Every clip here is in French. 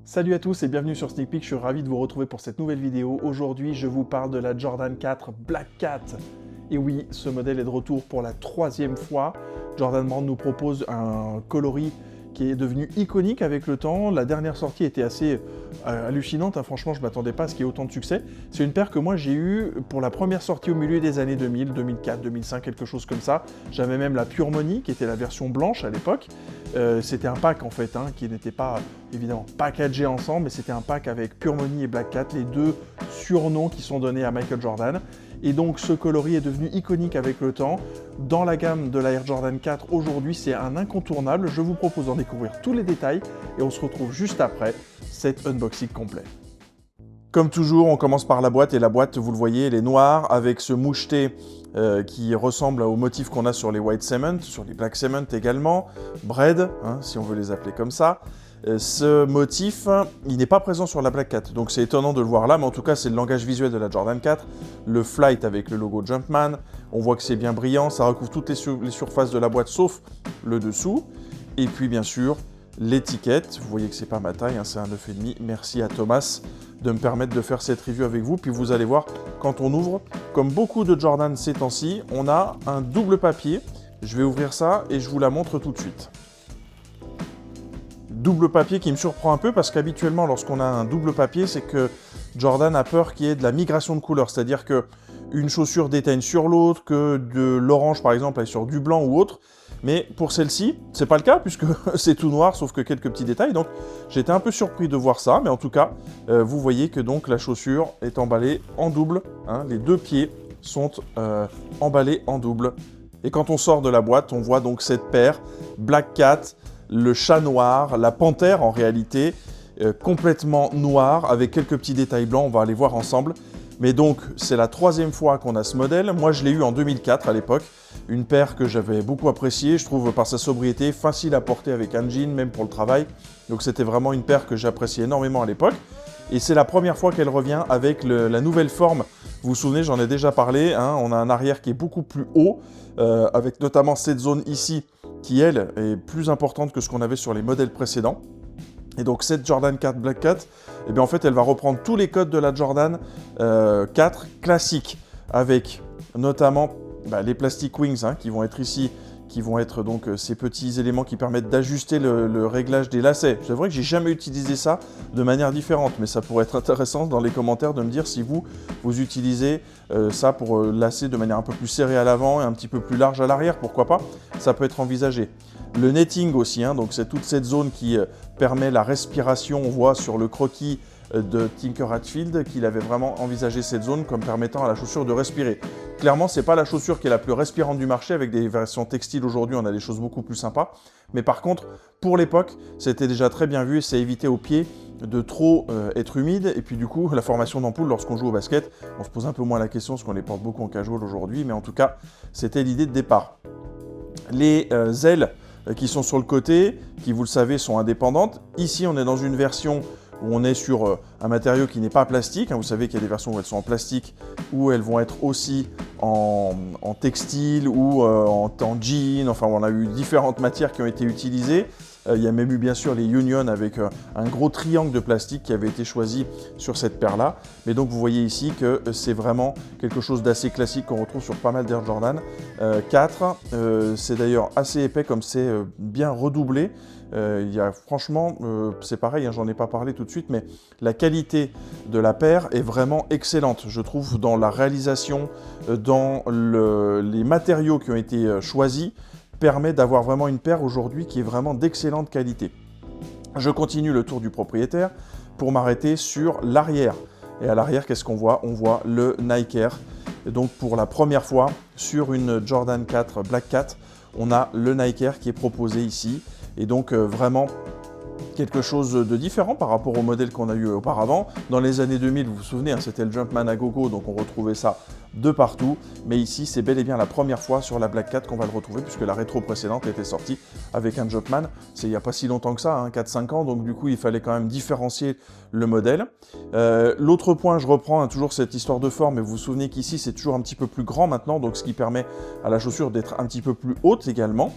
Salut à tous et bienvenue sur Sneak Peek, je suis ravi de vous retrouver pour cette nouvelle vidéo. Aujourd'hui, je vous parle de la Jordan 4 Black Cat. Et oui, ce modèle est de retour pour la troisième fois. Jordan Brand nous propose un coloris qui est devenu iconique avec le temps. La dernière sortie était assez hallucinante, hein. Franchement, je ne m'attendais pas à ce qu'il y ait autant de succès. C'est une paire que moi j'ai eue pour la première sortie au milieu des années 2000, 2004, 2005, quelque chose comme ça. J'avais même la Pure Money, qui était la version blanche à l'époque. C'était un pack en fait, hein, qui n'était pas évidemment packagé ensemble, mais c'était un pack avec Pure Money et Black Cat, les deux surnoms qui sont donnés à Michael Jordan. Et donc ce coloris est devenu iconique avec le temps. Dans la gamme de la Air Jordan 4, aujourd'hui c'est un incontournable. Je vous propose d'en découvrir tous les détails et on se retrouve juste après cet unboxing complet. Comme toujours, on commence par la boîte, et la boîte, vous le voyez, elle est noire, avec ce moucheté qui ressemble au motif qu'on a sur les White Cement, sur les Black Cement également, Bread, hein, si on veut les appeler comme ça. Ce motif, il n'est pas présent sur la Black Cat, donc c'est étonnant de le voir là, mais en tout cas, c'est le langage visuel de la Jordan 4, le Flight avec le logo Jumpman, on voit que c'est bien brillant, ça recouvre toutes les surfaces de la boîte, sauf le dessous, et puis bien sûr, l'étiquette, vous voyez que c'est pas ma taille, hein, c'est un 9,5, merci à Thomas de me permettre de faire cette review avec vous, puis vous allez voir, quand on ouvre, comme beaucoup de Jordan ces temps-ci, on a un double papier, je vais ouvrir ça et je vous la montre tout de suite. Double papier qui me surprend un peu parce qu'habituellement lorsqu'on a un double papier, c'est que Jordan a peur qu'il y ait de la migration de couleurs, c'est-à-dire que une chaussure déteigne sur l'autre, que de l'orange par exemple aille sur du blanc ou autre. Mais pour celle-ci, c'est pas le cas puisque c'est tout noir sauf que quelques petits détails. Donc j'étais un peu surpris de voir ça, mais en tout cas, vous voyez que donc la chaussure est emballée en double. Hein, les deux pieds sont emballés en double. Et quand on sort de la boîte, on voit donc cette paire Black Cat, le chat noir, la panthère en réalité, complètement noire avec quelques petits détails blancs. On va aller voir ensemble. Mais donc, c'est la troisième fois qu'on a ce modèle. Moi, je l'ai eu en 2004 à l'époque. Une paire que j'avais beaucoup appréciée, je trouve, par sa sobriété, facile à porter avec un jean, même pour le travail. Donc, c'était vraiment une paire que j'appréciais énormément à l'époque. Et c'est la première fois qu'elle revient avec la nouvelle forme. Vous vous souvenez, j'en ai déjà parlé, hein, on a un arrière qui est beaucoup plus haut, avec notamment cette zone ici, qui, elle, est plus importante que ce qu'on avait sur les modèles précédents. Et donc cette Jordan 4 Black Cat, eh bien en fait elle va reprendre tous les codes de la Jordan 4 classique, avec notamment les plastic wings, hein, qui vont être ici, qui vont être donc ces petits éléments qui permettent d'ajuster le réglage des lacets. C'est vrai que j'ai jamais utilisé ça de manière différente, mais ça pourrait être intéressant dans les commentaires de me dire si vous utilisez ça pour lacer de manière un peu plus serrée à l'avant et un petit peu plus large à l'arrière, pourquoi pas, ça peut être envisagé. Le netting aussi, hein, donc c'est toute cette zone qui permet la respiration. On voit sur le croquis de Tinker Hatfield qu'il avait vraiment envisagé cette zone comme permettant à la chaussure de respirer. Clairement, c'est pas la chaussure qui est la plus respirante du marché. Avec des versions textiles aujourd'hui, on a des choses beaucoup plus sympas. Mais par contre, pour l'époque, c'était déjà très bien vu et ça évitait aux pieds de trop être humide. Et puis du coup, la formation d'ampoule lorsqu'on joue au basket, on se pose un peu moins la question parce qu'on les porte beaucoup en casual aujourd'hui. Mais en tout cas, c'était l'idée de départ. Les ailes qui sont sur le côté, qui vous le savez sont indépendantes. Ici on est dans une version où on est sur un matériau qui n'est pas plastique, hein. Vous savez qu'il y a des versions où elles sont en plastique, où elles vont être aussi en textile ou en jean, enfin on a eu différentes matières qui ont été utilisées. Il y a même eu bien sûr les Union avec un gros triangle de plastique qui avait été choisi sur cette paire-là. Mais donc vous voyez ici que c'est vraiment quelque chose d'assez classique qu'on retrouve sur pas mal d'Air Jordan 4. C'est d'ailleurs assez épais comme c'est bien redoublé. Il y a franchement, c'est pareil, hein, j'en ai pas parlé tout de suite, mais la qualité de la paire est vraiment excellente. Je trouve dans la réalisation, dans les matériaux qui ont été choisis, permet d'avoir vraiment une paire aujourd'hui qui est vraiment d'excellente qualité. Je continue le tour du propriétaire pour m'arrêter sur l'arrière. Et à l'arrière, qu'est-ce qu'on voit? On voit le Nike Air. Et donc pour la première fois sur une Jordan 4 Black Cat, on a le Nike Air qui est proposé ici. Et donc vraiment quelque chose de différent par rapport au modèle qu'on a eu auparavant. Dans les années 2000, vous vous souvenez, hein, c'était le Jumpman à gogo, donc on retrouvait ça de partout. Mais ici, c'est bel et bien la première fois sur la Black Cat qu'on va le retrouver, puisque la rétro précédente était sortie avec un Jumpman. C'est il n'y a pas si longtemps que ça, hein, 4-5 ans, donc du coup, il fallait quand même différencier le modèle. L'autre point, je reprends toujours cette histoire de forme, mais vous vous souvenez qu'ici, c'est toujours un petit peu plus grand maintenant, donc ce qui permet à la chaussure d'être un petit peu plus haute également.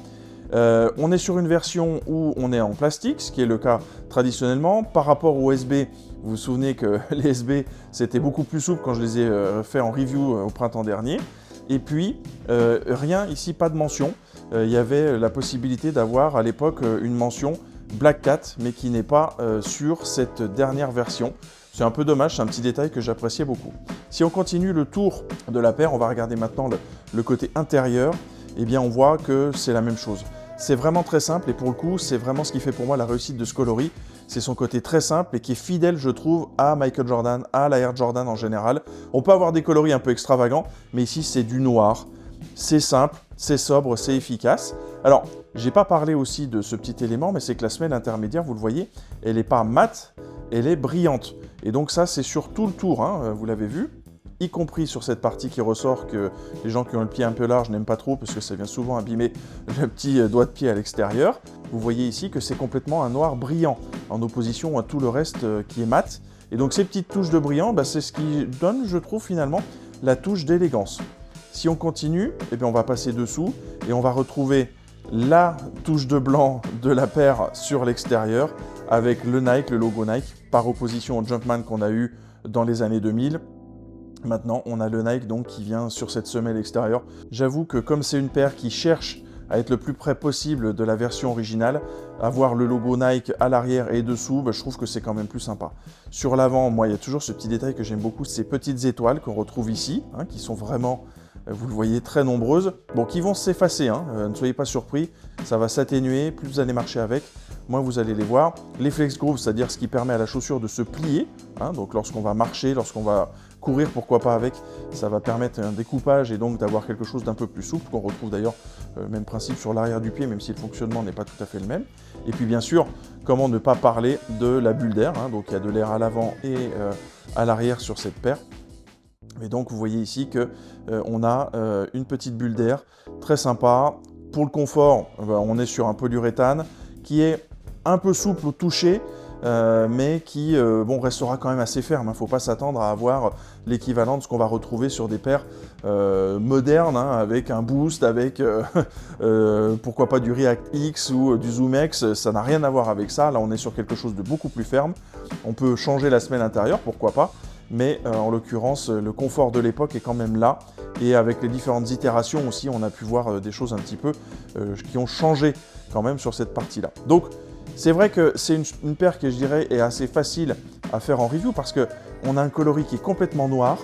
On est sur une version où on est en plastique, ce qui est le cas traditionnellement. Par rapport aux SB, vous vous souvenez que les SB, c'était beaucoup plus souple quand je les ai fait en review au printemps dernier. Et puis, rien ici, pas de mention. Il y avait la possibilité d'avoir à l'époque une mention Black Cat, mais qui n'est pas sur cette dernière version. C'est un peu dommage, c'est un petit détail que j'appréciais beaucoup. Si on continue le tour de la paire, on va regarder maintenant le côté intérieur. Eh bien, on voit que c'est la même chose. C'est vraiment très simple et pour le coup, c'est vraiment ce qui fait pour moi la réussite de ce coloris. C'est son côté très simple et qui est fidèle, je trouve, à Michael Jordan, à la Air Jordan en général. On peut avoir des coloris un peu extravagants, mais ici, c'est du noir. C'est simple, c'est sobre, c'est efficace. Alors, j'ai pas parlé aussi de ce petit élément, mais c'est que la semelle intermédiaire, vous le voyez, elle n'est pas mate, elle est brillante. Et donc ça, c'est sur tout le tour, hein, vous l'avez vu, y compris sur cette partie qui ressort que les gens qui ont le pied un peu large n'aiment pas trop, parce que ça vient souvent abîmer le petit doigt de pied à l'extérieur. Vous voyez ici que c'est complètement un noir brillant, en opposition à tout le reste qui est mat. Et donc ces petites touches de brillant, c'est ce qui donne, je trouve, finalement, la touche d'élégance. Si on continue, eh bien, on va passer dessous et on va retrouver la touche de blanc de la paire sur l'extérieur avec le Nike, le logo Nike, par opposition au Jumpman qu'on a eu dans les années 2000. Maintenant, on a le Nike donc qui vient sur cette semelle extérieure. J'avoue que comme c'est une paire qui cherche à être le plus près possible de la version originale, avoir le logo Nike à l'arrière et dessous, je trouve que c'est quand même plus sympa. Sur l'avant, moi, il y a toujours ce petit détail que j'aime beaucoup, ces petites étoiles qu'on retrouve ici, hein, qui sont vraiment, vous le voyez, très nombreuses. Bon, qui vont s'effacer, hein, ne soyez pas surpris, ça va s'atténuer, plus vous allez marcher avec, moins vous allez les voir. Les flex grooves, c'est-à-dire ce qui permet à la chaussure de se plier, hein, donc lorsqu'on va marcher, lorsqu'on va courir, pourquoi pas avec, ça va permettre un découpage et donc d'avoir quelque chose d'un peu plus souple, qu'on retrouve d'ailleurs même principe sur l'arrière du pied, même si le fonctionnement n'est pas tout à fait le même. Et puis bien sûr, comment ne pas parler de la bulle d'air, hein, donc il y a de l'air à l'avant et à l'arrière sur cette paire. Et donc vous voyez ici qu'on a une petite bulle d'air très sympa. Pour le confort, on est sur un polyuréthane qui est un peu souple au toucher, mais qui restera quand même assez ferme. Il ne faut pas s'attendre à avoir l'équivalent de ce qu'on va retrouver sur des paires modernes, hein, avec un boost, avec pourquoi pas du React X ou du Zoom X. Ça n'a rien à voir avec ça. Là, on est sur quelque chose de beaucoup plus ferme. On peut changer la semelle intérieure, pourquoi pas. Mais en l'occurrence, le confort de l'époque est quand même là. Et avec les différentes itérations aussi, on a pu voir des choses un petit peu qui ont changé quand même sur cette partie-là. Donc, c'est vrai que c'est une paire qui, je dirais, est assez facile à faire en review parce qu'on a un coloris qui est complètement noir,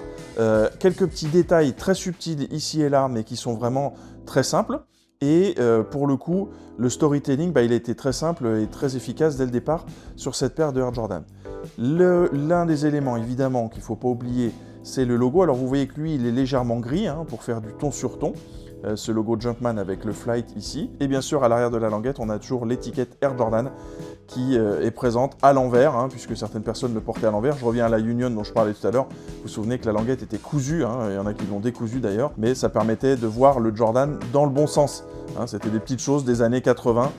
quelques petits détails très subtils ici et là, mais qui sont vraiment très simples. Et pour le coup, le storytelling, il a été très simple et très efficace dès le départ sur cette paire de Air Jordan. L'un des éléments, évidemment, qu'il ne faut pas oublier, c'est le logo. Alors vous voyez que lui, il est légèrement gris, hein, pour faire du ton sur ton. Ce logo Jumpman avec le Flight ici. Et bien sûr, à l'arrière de la languette, on a toujours l'étiquette Air Jordan qui est présente à l'envers, hein, puisque certaines personnes le portaient à l'envers. Je reviens à la Union dont je parlais tout à l'heure. Vous vous souvenez que la languette était cousue, hein, il y en a qui l'ont décousue d'ailleurs, mais ça permettait de voir le Jordan dans le bon sens. Hein, c'était des petites choses des années 80,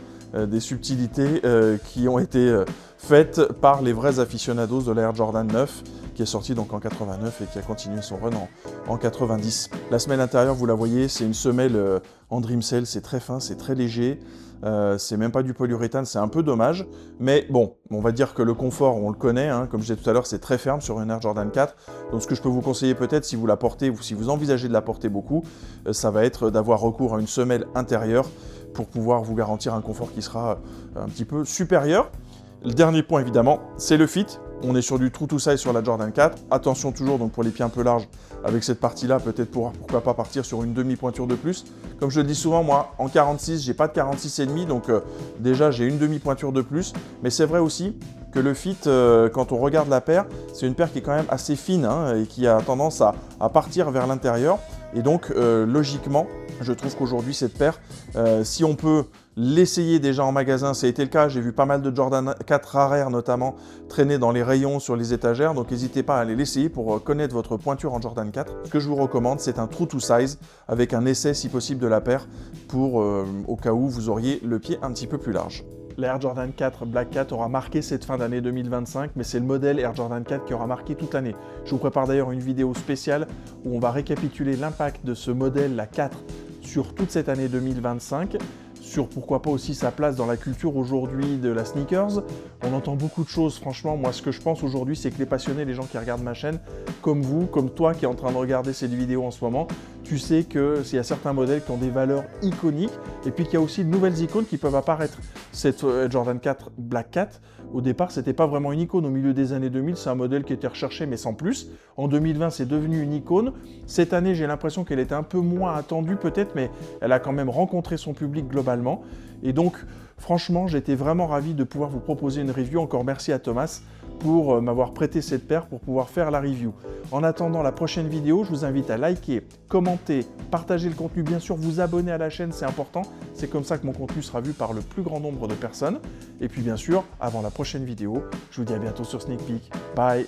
des subtilités qui ont été faites par les vrais aficionados de l'Air Jordan 9, qui est sorti donc en 89 et qui a continué son run en 90. La semelle intérieure, vous la voyez, c'est une semelle en Dreamcell, c'est très fin, c'est très léger, c'est même pas du polyuréthane, c'est un peu dommage, mais bon, on va dire que le confort, on le connaît, hein, comme je disais tout à l'heure, c'est très ferme sur une Air Jordan 4, donc ce que je peux vous conseiller peut-être, si vous la portez, ou si vous envisagez de la porter beaucoup, ça va être d'avoir recours à une semelle intérieure pour pouvoir vous garantir un confort qui sera un petit peu supérieur. Le dernier point, évidemment, c'est le fit. On est sur du true to size sur la Jordan 4. Attention toujours donc pour les pieds un peu larges avec cette partie-là, peut-être pourquoi pas partir sur une demi-pointure de plus. Comme je le dis souvent, moi, en 46, j'ai pas de 46,5, donc déjà j'ai une demi-pointure de plus. Mais c'est vrai aussi que le fit, quand on regarde la paire, c'est une paire qui est quand même assez fine, hein, et qui a tendance à partir vers l'intérieur. Et donc, logiquement, je trouve qu'aujourd'hui, cette paire, si on peut l'essayer déjà en magasin, ça a été le cas, j'ai vu pas mal de Jordan 4 Rare notamment traîner dans les rayons sur les étagères, donc n'hésitez pas à aller l'essayer pour connaître votre pointure en Jordan 4. Ce que je vous recommande, c'est un true to size avec un essai si possible de la paire pour au cas où vous auriez le pied un petit peu plus large. L'Air Jordan 4 Black Cat aura marqué cette fin d'année 2025, mais c'est le modèle Air Jordan 4 qui aura marqué toute l'année. Je vous prépare d'ailleurs une vidéo spéciale où on va récapituler l'impact de ce modèle, la 4, sur toute cette année 2025, sur pourquoi pas aussi sa place dans la culture aujourd'hui de la sneakers. On entend beaucoup de choses, franchement, moi ce que je pense aujourd'hui c'est que les passionnés, les gens qui regardent ma chaîne, comme vous, comme toi qui est en train de regarder cette vidéo en ce moment, tu sais qu'il y a certains modèles qui ont des valeurs iconiques et puis qu'il y a aussi de nouvelles icônes qui peuvent apparaître. Cette Jordan 4 Black Cat, au départ, c'était pas vraiment une icône. Au milieu des années 2000, c'est un modèle qui était recherché mais sans plus. En 2020, c'est devenu une icône. Cette année, j'ai l'impression qu'elle était un peu moins attendue peut-être, mais elle a quand même rencontré son public globalement. Et donc, franchement, j'étais vraiment ravi de pouvoir vous proposer une review. Encore merci à Thomas pour m'avoir prêté cette paire pour pouvoir faire la review. En attendant la prochaine vidéo, je vous invite à liker, commenter, partager le contenu, bien sûr, vous abonner à la chaîne, c'est important. C'est comme ça que mon contenu sera vu par le plus grand nombre de personnes. Et puis bien sûr, avant la prochaine vidéo, je vous dis à bientôt sur Sneak Peek. Bye!